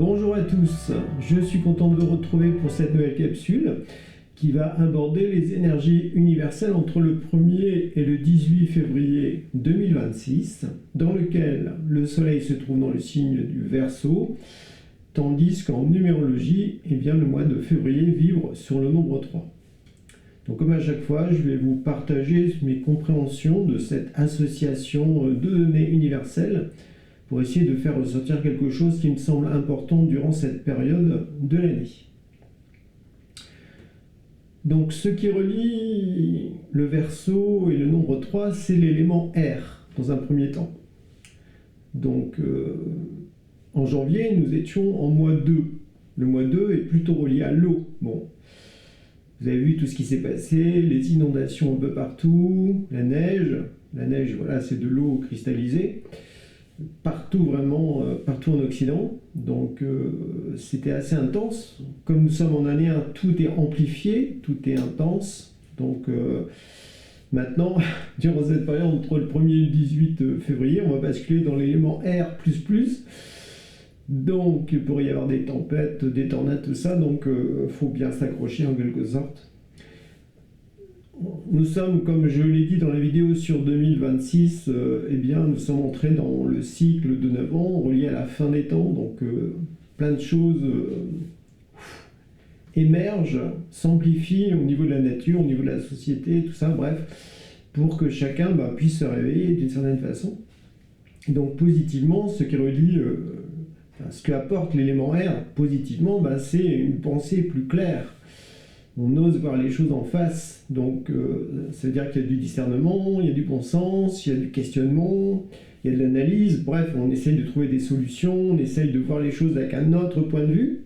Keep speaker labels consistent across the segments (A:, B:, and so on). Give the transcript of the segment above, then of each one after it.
A: Bonjour à tous, je suis content de vous retrouver pour cette nouvelle capsule qui va aborder les énergies universelles entre le 1er et le 18 février 2026, dans lequel le Soleil se trouve dans le signe du Verseau, tandis qu'en numérologie, le mois de février vibre sur le nombre 3. Donc comme à chaque fois, je vais vous partager mes compréhensions de cette association de données universelles pour essayer de faire ressortir quelque chose qui me semble important durant cette période de l'année. Donc ce qui relie le Verseau et le nombre 3, c'est l'élément air, dans un premier temps. Donc en janvier, nous étions en mois 2. Le mois 2 est plutôt relié à l'eau. Bon, vous avez vu tout ce qui s'est passé, les inondations un peu partout, la neige. La neige, voilà, c'est de l'eau cristallisée. Partout, vraiment, partout en Occident. Donc c'était assez intense. Comme nous sommes en année 1, tout est amplifié, tout est intense. Donc maintenant, durant cette période entre le 1er et le 18 février, on va basculer dans l'élément R++. Donc il pourrait y avoir des tempêtes, des tornades, tout ça. Donc il faut bien s'accrocher en quelque sorte. Nous sommes, comme je l'ai dit dans la vidéo sur 2026, nous sommes entrés dans le cycle de 9 ans, relié à la fin des temps, donc plein de choses émergent, s'amplifient au niveau de la nature, au niveau de la société, tout ça, bref, pour que chacun puisse se réveiller d'une certaine façon. Donc positivement, ce qui relie, ce que apporte l'élément R, positivement, c'est une pensée plus claire. On ose voir les choses en face, donc ça veut dire qu'il y a du discernement, il y a du bon sens, il y a du questionnement, il y a de l'analyse, bref, on essaye de trouver des solutions, on essaye de voir les choses avec un autre point de vue.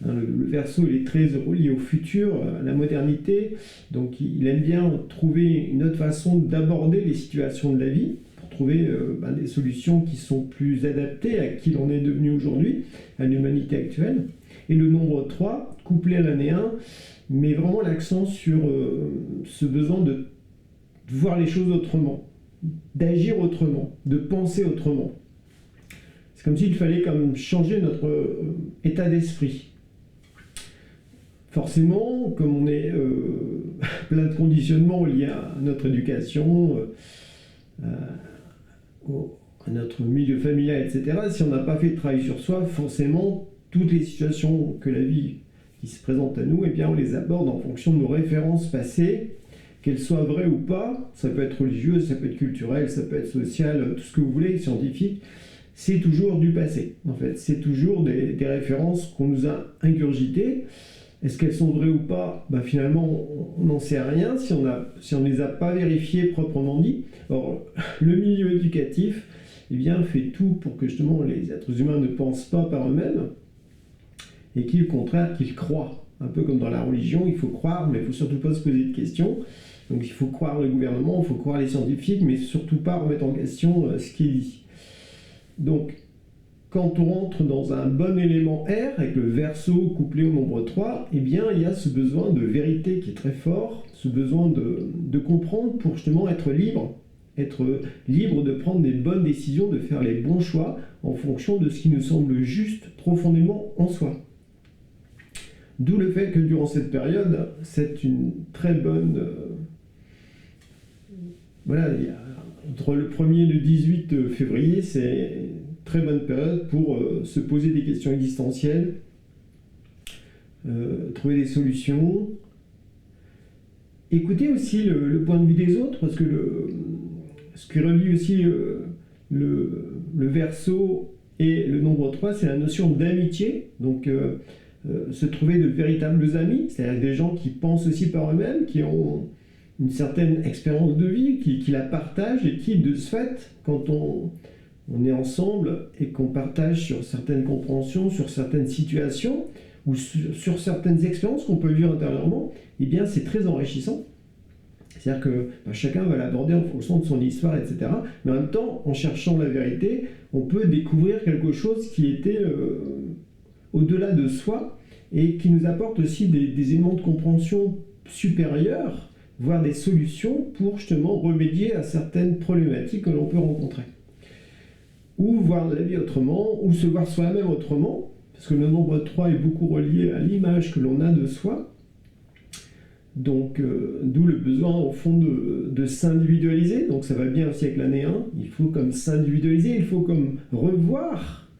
A: Le Verseau, il est très relié au futur, à la modernité, donc il aime bien trouver une autre façon d'aborder les situations de la vie, pour trouver des solutions qui sont plus adaptées à qui l'on est devenu aujourd'hui, à l'humanité actuelle. Et le nombre 3, couplé à l'année 1, met vraiment l'accent sur ce besoin de voir les choses autrement, d'agir autrement, de penser autrement. C'est comme s'il fallait changer notre état d'esprit. Forcément, comme on est plein de conditionnements liés à notre éducation, à notre milieu familial, etc., si on n'a pas fait de travail sur soi, forcément, toutes les situations que la vie qui se présentent à nous, on les aborde en fonction de nos références passées, qu'elles soient vraies ou pas. Ça peut être religieux, ça peut être culturel, ça peut être social, tout ce que vous voulez, scientifique. C'est toujours du passé, en fait. C'est toujours des références qu'on nous a ingurgitées. Est-ce qu'elles sont vraies ou pas? Finalement, on n'en sait rien si on ne les a pas vérifiées proprement dit. Or, le milieu éducatif fait tout pour que justement les êtres humains ne pensent pas par eux-mêmes, et qui, au contraire, qu'ils croient. Un peu comme dans la religion, il faut croire, mais il ne faut surtout pas se poser de questions. Donc il faut croire le gouvernement, il faut croire les scientifiques, mais surtout pas remettre en question ce qui est dit. Donc, quand on rentre dans un bon élément R, avec le Verseau couplé au nombre 3, il y a ce besoin de vérité qui est très fort, ce besoin de comprendre pour justement être libre de prendre des bonnes décisions, de faire les bons choix en fonction de ce qui nous semble juste profondément en soi. D'où le fait que durant cette période, c'est une très bonne... entre le 1er et le 18 février, c'est une très bonne période pour se poser des questions existentielles, trouver des solutions, écouter aussi le point de vue des autres, parce que ce qui relie aussi le Verseau et le nombre 3, c'est la notion d'amitié. Donc se trouver de véritables amis, c'est-à-dire des gens qui pensent aussi par eux-mêmes, qui ont une certaine expérience de vie, qui la partagent et qui, de ce fait, quand on est ensemble et qu'on partage sur certaines compréhensions, sur certaines situations ou sur certaines expériences qu'on peut vivre intérieurement, c'est très enrichissant. C'est-à-dire que chacun va l'aborder en fonction de son histoire, etc. Mais en même temps, en cherchant la vérité, on peut découvrir quelque chose qui était au-delà de soi et qui nous apporte aussi des éléments de compréhension supérieurs, voire des solutions pour justement remédier à certaines problématiques que l'on peut rencontrer. Ou voir la vie autrement, ou se voir soi-même autrement, parce que le nombre 3 est beaucoup relié à l'image que l'on a de soi. Donc, d'où le besoin, au fond, de s'individualiser. Donc, ça va bien aussi avec l'année 1. Il faut comme s'individualiser, il faut comme revoir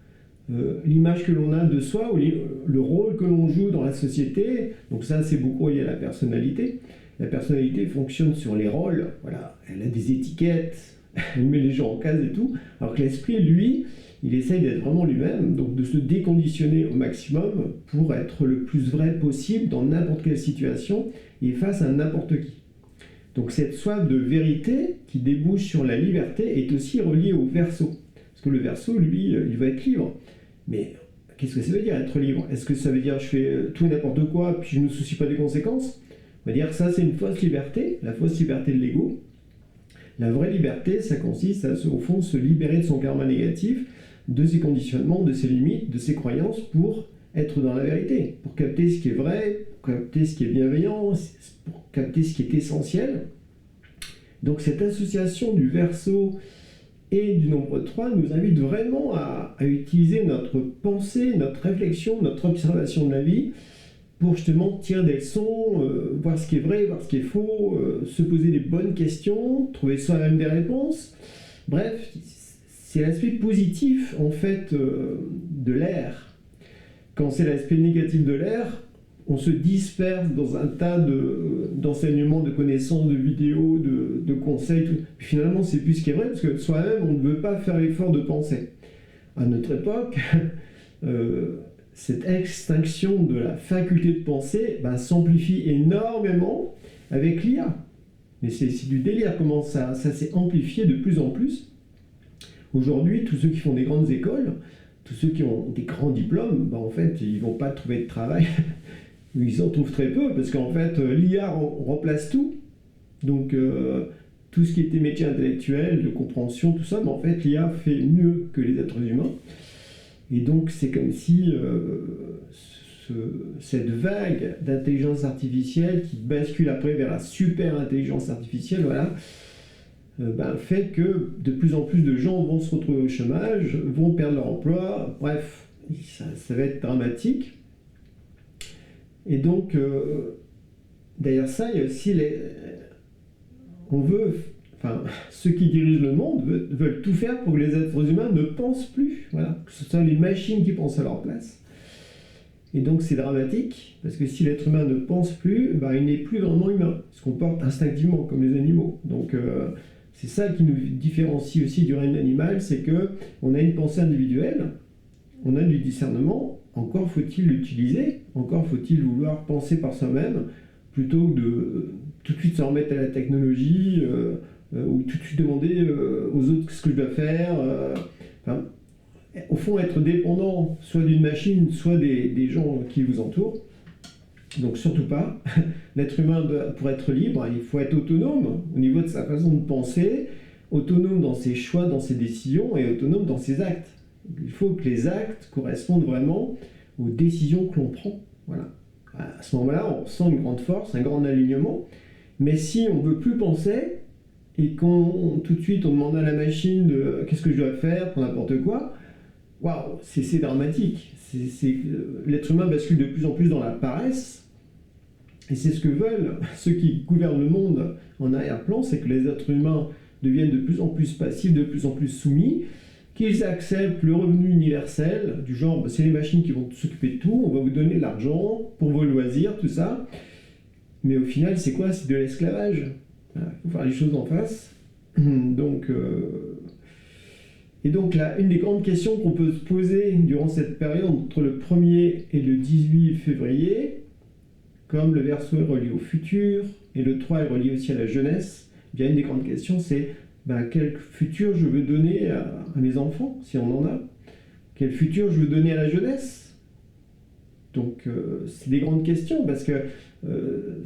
A: l'image que l'on a de soi, ou le rôle que l'on joue dans la société. Donc ça, c'est beaucoup lié à la personnalité. La personnalité fonctionne sur les rôles. Voilà, elle a des étiquettes, elle met les gens en case et tout. Alors que l'esprit, lui, il essaye d'être vraiment lui-même, donc de se déconditionner au maximum pour être le plus vrai possible dans n'importe quelle situation et face à n'importe qui. Donc cette soif de vérité qui débouche sur la liberté est aussi reliée au Verseau. Parce que le Verseau, lui, il va être libre. Mais qu'est-ce que ça veut dire être libre? Est-ce que ça veut dire je fais tout et n'importe quoi puis je ne me soucie pas des conséquences? On va dire que ça c'est une fausse liberté, la fausse liberté de l'ego. La vraie liberté, ça consiste à, au fond, se libérer de son karma négatif, de ses conditionnements, de ses limites, de ses croyances pour être dans la vérité, pour capter ce qui est vrai, pour capter ce qui est bienveillant, pour capter ce qui est essentiel. Donc cette association du Verseau et du nombre 3 nous invite vraiment à utiliser notre pensée, notre réflexion, notre observation de la vie pour justement tirer des leçons, voir ce qui est vrai, voir ce qui est faux, se poser des bonnes questions, trouver soi-même des réponses. Bref, c'est l'aspect positif en fait de l'air. Quand c'est l'aspect négatif de l'air, on se disperse dans un tas d'enseignements, de connaissances, de vidéos, de conseils. Tout. Puis finalement, c'est plus ce qui est vrai, parce que soi-même, on ne veut pas faire l'effort de penser. À notre époque, cette extinction de la faculté de penser s'amplifie énormément avec l'IA. Mais c'est du délire, comment ça s'est amplifié de plus en plus. Aujourd'hui, tous ceux qui font des grandes écoles, tous ceux qui ont des grands diplômes, en fait, ils ne vont pas trouver de travail. Ils en trouvent très peu, parce qu'en fait, l'IA remplace tout. Donc, tout ce qui était métier intellectuel, de compréhension, tout ça, en fait, l'IA fait mieux que les êtres humains. Et donc, c'est comme si cette vague d'intelligence artificielle qui bascule après vers la super intelligence artificielle, voilà, fait que de plus en plus de gens vont se retrouver au chômage, vont perdre leur emploi, bref, ça va être dramatique. Et donc, derrière ça, il y a aussi ceux qui dirigent le monde veulent tout faire pour que les êtres humains ne pensent plus, voilà, que ce soit les machines qui pensent à leur place. Et donc c'est dramatique, parce que si l'être humain ne pense plus, il n'est plus vraiment humain, il se comporte instinctivement comme les animaux. Donc c'est ça qui nous différencie aussi du règne animal, c'est qu'on a une pensée individuelle, on a du discernement, encore faut-il l'utiliser, encore faut-il vouloir penser par soi-même, plutôt que de tout de suite s'en remettre à la technologie, ou tout de suite demander aux autres ce que je dois faire. Au fond, être dépendant soit d'une machine, soit des gens qui vous entourent. Donc surtout pas. L'être humain, pour être libre, il faut être autonome au niveau de sa façon de penser, autonome dans ses choix, dans ses décisions, et autonome dans ses actes. Il faut que les actes correspondent vraiment aux décisions que l'on prend. Voilà. À ce moment-là, on ressent une grande force, un grand alignement. Mais si on ne veut plus penser, et qu'on tout de suite on demande à la machine de qu'est-ce que je dois faire pour n'importe quoi, waouh, c'est dramatique. L'être humain bascule de plus en plus dans la paresse, et c'est ce que veulent ceux qui gouvernent le monde en arrière-plan, c'est que les êtres humains deviennent de plus en plus passifs, de plus en plus soumis, qu'ils acceptent le revenu universel, du genre c'est les machines qui vont s'occuper de tout, on va vous donner de l'argent pour vos loisirs, tout ça. Mais au final, c'est quoi? C'est de l'esclavage. Il faut faire les choses en face. Donc, et donc là, une des grandes questions qu'on peut se poser durant cette période entre le 1er et le 18 février, comme le Verseau est relié au futur et le 3 est relié aussi à la jeunesse, bien une des grandes questions c'est quel futur je veux donner à mes enfants, si on en a? Quel futur je veux donner à la jeunesse? Donc c'est des grandes questions, parce que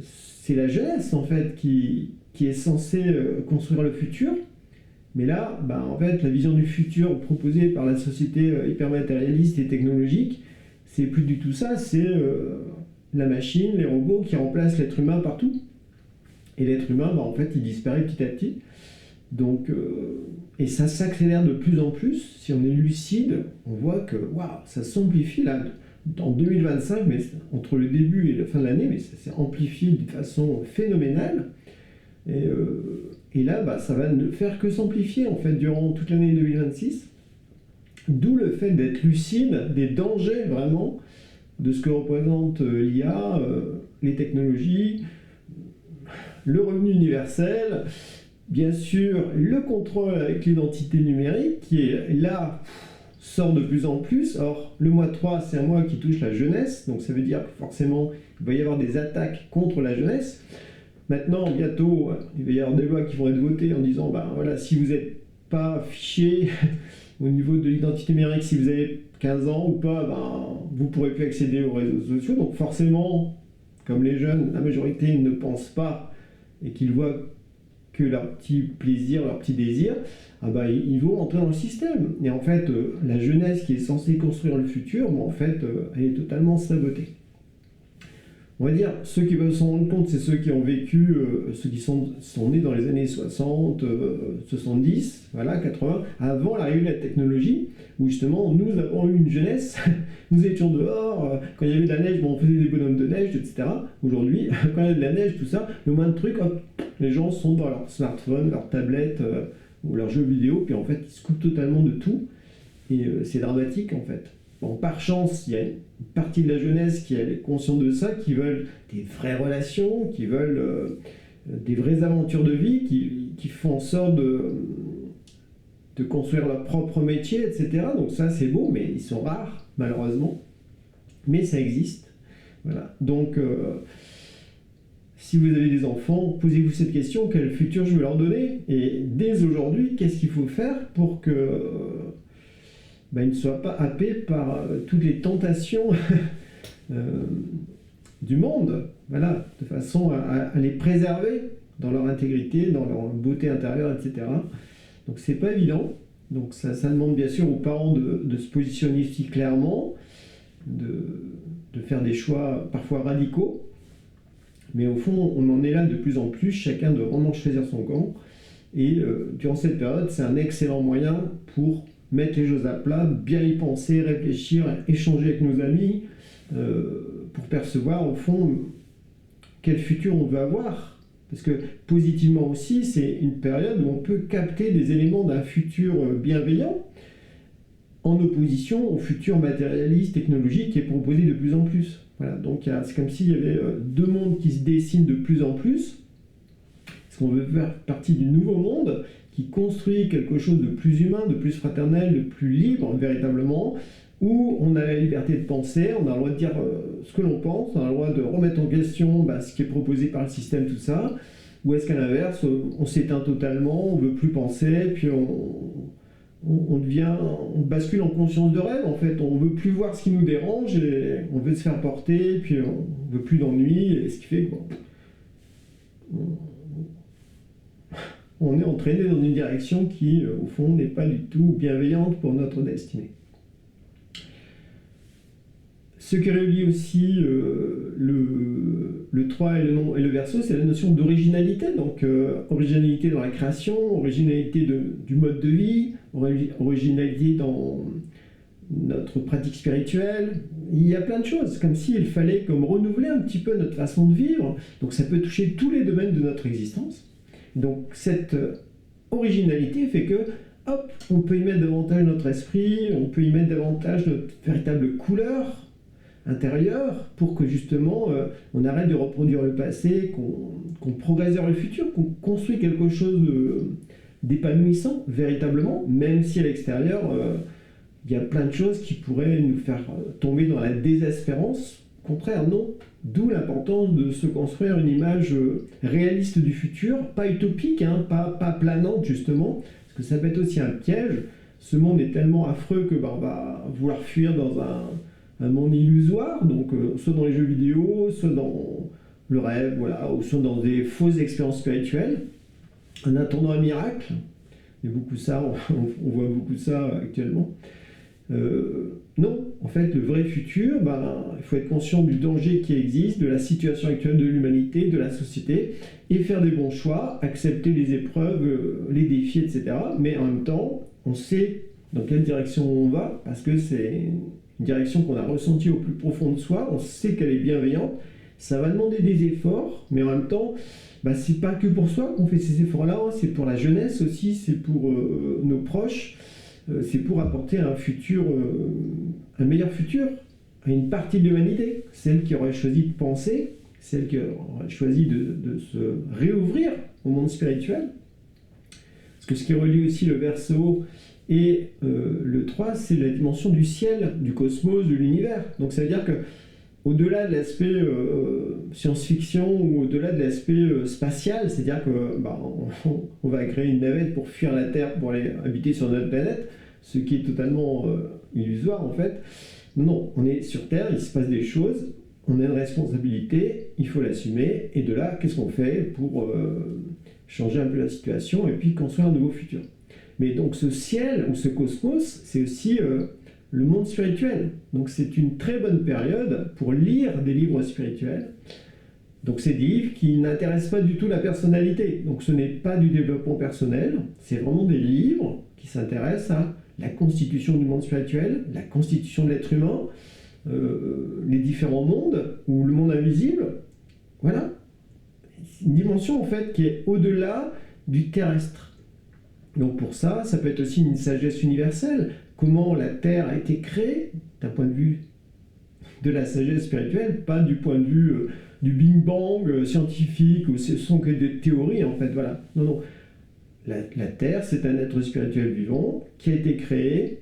A: c'est la jeunesse en fait qui est censée construire le futur. Mais là, en fait, la vision du futur proposée par la société hyper-matérialiste et technologique, c'est plus du tout ça, c'est la machine, les robots qui remplacent l'être humain partout. Et l'être humain, en fait, il disparaît petit à petit. Donc, et ça s'accélère de plus en plus. Si on est lucide, on voit que waouh, ça s'amplifie là. En 2025, mais entre le début et la fin de l'année, mais ça s'est amplifié d'une façon phénoménale. Et là, bah, ça va ne faire que s'amplifier en fait durant toute l'année 2026. D'où le fait d'être lucide des dangers vraiment de ce que représente l'IA, les technologies, le revenu universel, bien sûr le contrôle avec l'identité numérique qui est là, sort de plus en plus. Or, le mois 3, c'est un mois qui touche la jeunesse, donc ça veut dire que forcément il va y avoir des attaques contre la jeunesse. Maintenant, bientôt, il va y avoir des lois qui vont être votées en disant, ben voilà, si vous n'êtes pas fiché au niveau de l'identité numérique, si vous avez 15 ans ou pas, ben, vous ne pourrez plus accéder aux réseaux sociaux. Donc forcément, comme les jeunes, la majorité ne pensent pas et qu'ils voient que leur petit plaisir, leur petit désir, ah ben, ils vont entrer dans le système. Et en fait, la jeunesse qui est censée construire le futur, ben, en fait, elle est totalement sabotée. On va dire, ceux qui peuvent s'en rendre compte, c'est ceux qui ont vécu, ceux qui sont nés dans les années 60, 70, voilà, 80, avant l'arrivée de la technologie, où justement, nous avons eu une jeunesse, nous étions dehors, quand il y avait de la neige, bon, on faisait des bonhommes de neige, etc. Aujourd'hui, quand il y a de la neige, tout ça, le moins de trucs, hop, les gens sont dans leur smartphone, leur tablette, ou leurs jeux vidéo, puis en fait, ils se coupent totalement de tout, et c'est dramatique, en fait. Bon, par chance, il y a une partie de la jeunesse qui est consciente de ça, qui veulent des vraies relations, qui veulent des vraies aventures de vie, qui font en sorte de construire leur propre métier, etc. Donc ça, c'est beau, mais ils sont rares, malheureusement. Mais ça existe. Voilà. Donc, si vous avez des enfants, posez-vous cette question, quel futur je veux leur donner? Et dès aujourd'hui, qu'est-ce qu'il faut faire pour que... ils ne soient pas happés par toutes les tentations du monde, voilà, de façon à les préserver dans leur intégrité, dans leur beauté intérieure, etc. Donc c'est pas évident. Donc ça demande bien sûr aux parents de se positionner si clairement, de faire des choix parfois radicaux. Mais au fond, on en est là de plus en plus, chacun doit vraiment choisir son camp. Et durant cette période, c'est un excellent moyen pour mettre les choses à plat, bien y penser, réfléchir, échanger avec nos amis, pour percevoir au fond quel futur on veut avoir. Parce que positivement aussi, c'est une période où on peut capter des éléments d'un futur bienveillant en opposition au futur matérialiste, technologique qui est proposé de plus en plus. Voilà, donc c'est comme s'il y avait deux mondes qui se dessinent de plus en plus. Parce qu'on veut faire partie du nouveau monde qui construit quelque chose de plus humain, de plus fraternel, de plus libre, véritablement, où on a la liberté de penser, on a le droit de dire ce que l'on pense, on a le droit de remettre en question ce qui est proposé par le système, tout ça, ou est-ce qu'à l'inverse, on s'éteint totalement, on ne veut plus penser, puis on bascule en conscience de rêve, en fait, on ne veut plus voir ce qui nous dérange, et on veut se faire porter, puis on ne veut plus d'ennui, et ce qui fait on est entraîné dans une direction qui, au fond, n'est pas du tout bienveillante pour notre destinée. Ce qui relie aussi le 3 et le Verseau, c'est la notion d'originalité. Donc, originalité dans la création, originalité du mode de vie, originalité dans notre pratique spirituelle. Il y a plein de choses, comme s'il fallait renouveler un petit peu notre façon de vivre. Donc, ça peut toucher tous les domaines de notre existence. Donc cette originalité fait que, hop, on peut y mettre davantage notre esprit, on peut y mettre davantage notre véritable couleur intérieure pour que justement on arrête de reproduire le passé, qu'on progresse vers le futur, qu'on construit quelque chose d'épanouissant véritablement, même si à l'extérieur il y a plein de choses qui pourraient nous faire tomber dans la désespérance. Au contraire, non. D'où l'importance de se construire une image réaliste du futur, pas utopique, pas planante justement, parce que ça peut être aussi un piège. Ce monde est tellement affreux que on va vouloir fuir dans un monde illusoire, donc soit dans les jeux vidéo, soit dans le rêve, voilà, ou soit dans des fausses expériences spirituelles, en attendant un miracle. Il y a beaucoup ça, on voit beaucoup ça actuellement. Non, en fait, le vrai futur, il faut être conscient du danger qui existe, de la situation actuelle de l'humanité, de la société, et faire des bons choix, accepter les épreuves, les défis, etc. Mais en même temps, on sait dans quelle direction on va, parce que c'est une direction qu'on a ressentie au plus profond de soi, on sait qu'elle est bienveillante, ça va demander des efforts, mais en même temps, c'est pas que pour soi qu'on fait ces efforts-là, hein, c'est pour la jeunesse aussi, c'est pour nos proches, c'est pour apporter un futur, un meilleur futur à une partie de l'humanité, celle qui aurait choisi de penser, celle qui aurait choisi de se réouvrir au monde spirituel. Parce que ce qui relie aussi le verso et le 3, c'est la dimension du ciel, du cosmos, de l'univers. Donc ça veut dire que au-delà de l'aspect science-fiction ou au-delà de l'aspect spatial, c'est-à-dire qu'on va créer une navette pour fuir la Terre, pour aller habiter sur notre planète, ce qui est totalement illusoire en fait. Non, on est sur Terre, il se passe des choses, on a une responsabilité, il faut l'assumer, et de là, qu'est-ce qu'on fait pour changer un peu la situation et puis construire un nouveau futur. Mais donc ce ciel ou ce cosmos, c'est aussi le monde spirituel. Donc c'est une très bonne période pour lire des livres spirituels. Donc c'est des livres qui n'intéressent pas du tout la personnalité. Donc ce n'est pas du développement personnel, c'est vraiment des livres qui s'intéressent à la constitution du monde spirituel, la constitution de l'être humain, les différents mondes, ou le monde invisible. Voilà. C'est une dimension en fait qui est au-delà du terrestre. Donc pour ça, ça peut être aussi une sagesse universelle. Comment la Terre a été créée, d'un point de vue de la sagesse spirituelle, pas du point de vue du Big Bang scientifique, où ce sont que des théories en fait, voilà. Non, non. La Terre, c'est un être spirituel vivant qui a été créé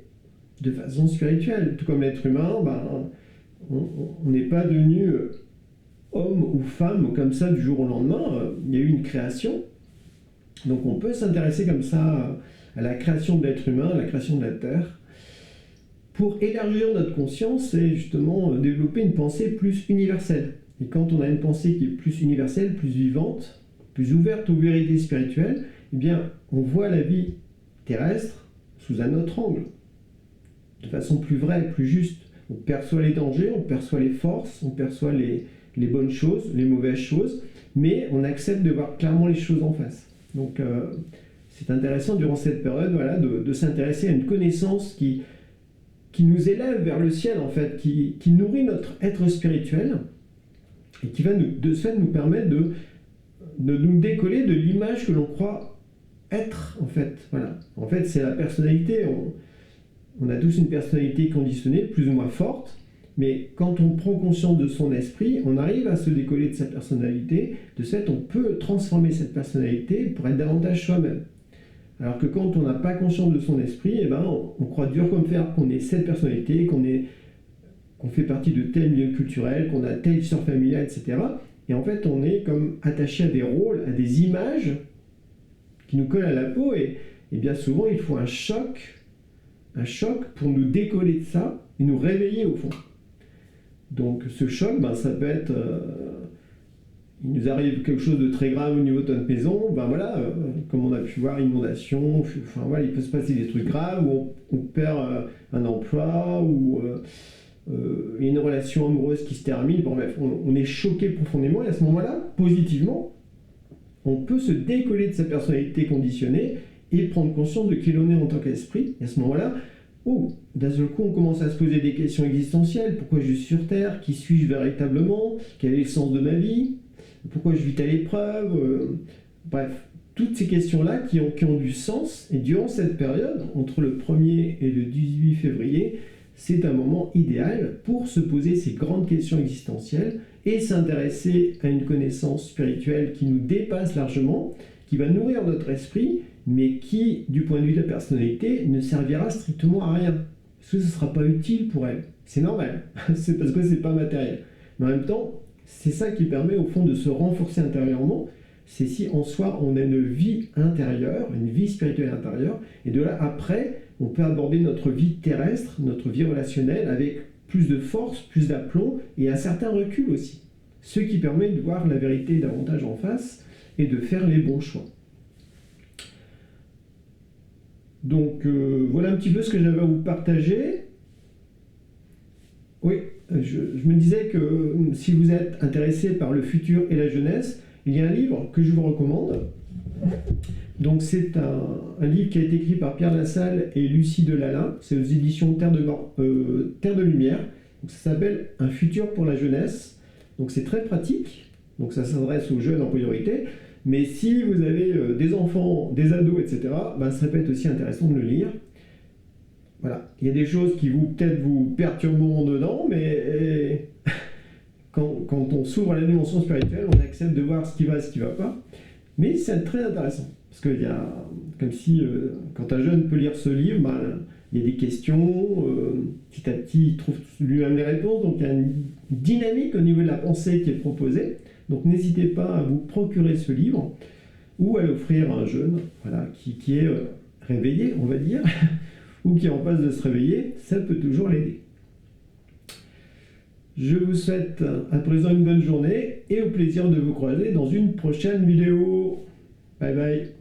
A: de façon spirituelle. Tout comme l'être humain, on n'est pas devenu homme ou femme comme ça du jour au lendemain. Il y a eu une création. Donc on peut s'intéresser comme ça à la création de l'être humain, à la création de la Terre, pour élargir notre conscience et justement développer une pensée plus universelle. Et quand on a une pensée qui est plus universelle, plus vivante, plus ouverte aux vérités spirituelles, eh bien, on voit la vie terrestre sous un autre angle, de façon plus vraie, plus juste. On perçoit les dangers, on perçoit les forces, on perçoit les bonnes choses, les mauvaises choses, mais on accepte de voir clairement les choses en face. Donc, c'est intéressant durant cette période, voilà, de s'intéresser à une connaissance qui nous élève vers le ciel, en fait, qui nourrit notre être spirituel et qui va de ce fait nous permettre de nous décoller de l'image que l'on croit être, en fait. Voilà. En fait, c'est la personnalité. On a tous une personnalité conditionnée, plus ou moins forte, mais quand on prend conscience de son esprit, on arrive à se décoller de sa personnalité. De ce fait, on peut transformer cette personnalité pour être davantage soi-même. Alors que quand on n'a pas conscience de son esprit, on croit dur comme fer qu'on est cette personnalité, qu'on fait partie de tel milieu culturel, qu'on a telle histoire familiale, etc. Et en fait, on est comme attaché à des rôles, à des images qui nous collent à la peau. Et bien souvent, il faut un choc pour nous décoller de ça et nous réveiller au fond. Donc ce choc, ça peut être... il nous arrive quelque chose de très grave au niveau de notre maison, comme on a pu voir, inondation, il peut se passer des trucs graves où on perd un emploi, ou une relation amoureuse qui se termine. On est choqué profondément, et à ce moment-là, positivement, on peut se décoller de sa personnalité conditionnée et prendre conscience de qui l'on est en tant qu'esprit. Et à ce moment-là, d'un seul coup, on commence à se poser des questions existentielles. Pourquoi je suis sur Terre? Qui suis-je véritablement? Quel est le sens de ma vie? Pourquoi je vis telle épreuve? Bref, toutes ces questions-là qui ont du sens. Et durant cette période, entre le 1er et le 18 février, c'est un moment idéal pour se poser ces grandes questions existentielles et s'intéresser à une connaissance spirituelle qui nous dépasse largement, qui va nourrir notre esprit, mais qui, du point de vue de la personnalité, ne servira strictement à rien. Parce que ce ne sera pas utile pour elle. C'est normal, c'est parce que ce n'est pas matériel. Mais en même temps, c'est ça qui permet au fond de se renforcer intérieurement. C'est si en soi on a une vie intérieure, une vie spirituelle intérieure, et de là après, on peut aborder notre vie terrestre, notre vie relationnelle avec plus de force, plus d'aplomb et un certain recul aussi. Ce qui permet de voir la vérité davantage en face et de faire les bons choix. Donc voilà un petit peu ce que j'avais à vous partager. Oui, je me disais que si vous êtes intéressé par le futur et la jeunesse, il y a un livre que je vous recommande. Donc c'est un livre qui a été écrit par Pierre Lassalle et Lucie Delalin. C'est aux éditions Terre de Lumière. Donc ça s'appelle Un futur pour la jeunesse. Donc c'est très pratique. Donc ça s'adresse aux jeunes en priorité. Mais si vous avez des enfants, des ados, etc., ben, ça peut être aussi intéressant de le lire. Voilà. Il y a des choses qui peut-être vous perturberont dedans, mais quand on s'ouvre à la dimension spirituelle, on accepte de voir ce qui va et ce qui ne va pas. Mais c'est très intéressant. Parce qu'il y a, comme si, quand un jeune peut lire ce livre, ben, il y a des questions, petit à petit, il trouve lui-même les réponses, donc il y a une dynamique au niveau de la pensée qui est proposée. Donc n'hésitez pas à vous procurer ce livre, ou à l'offrir à un jeune, voilà, qui est réveillé, on va dire, ou qui est en passe de se réveiller, ça peut toujours l'aider. Je vous souhaite à présent une bonne journée, et au plaisir de vous croiser dans une prochaine vidéo. Bye bye.